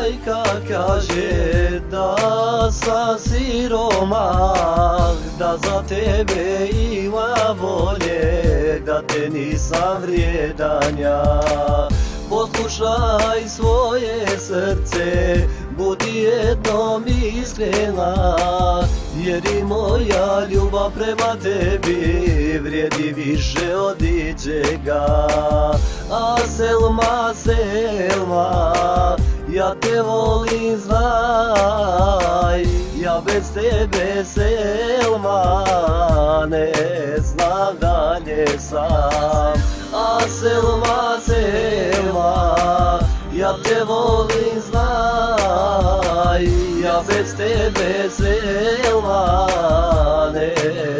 majka kaže da sam siromah, da za tebe ima volje, da te nisam vrijedan ja. Poslušaj svoje srce, budi jednom iskrena, jer i moja ljubav prema tebi vrijedi više od ičega. A Selma, Selma, ja te volim, znaj, ja bez tebe, Selma, ne znam dalje sam. A Selma, Selma, ja te volim, znaj, ja bez tebe, Selma, ne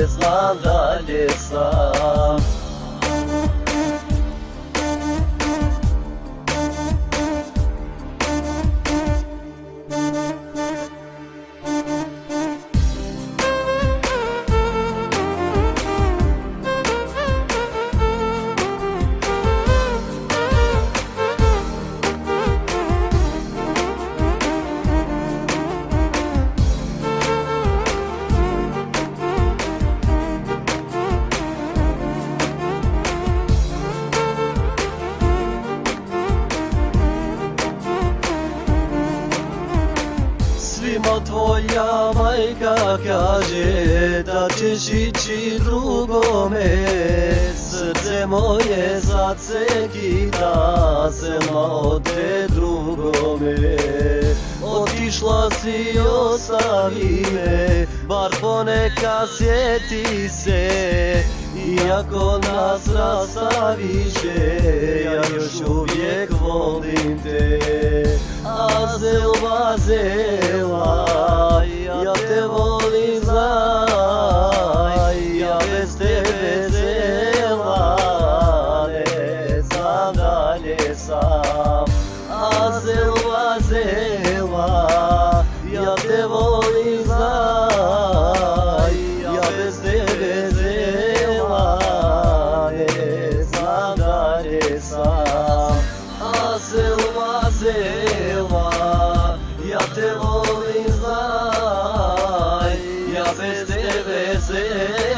znam dalje sam. Svima tvoja majka kaže da ćeš ići drugome, srce moje zacekita, Selma, ode drugome. Otišla si, ostavi me, bar poneka sjeti se, iako nas rastaviše, ja još uvijek volim te. A Selma, Selma, ja te volim, znaj, ja bez tebe, Selma, ne znam dalje sam. A Selma, Selma, ja te volim, znaj, ja bez tebe, Selma, ne znam dalje sam. A Selma, Selma, ja te volim, znaj, ja bez tebe, Selma,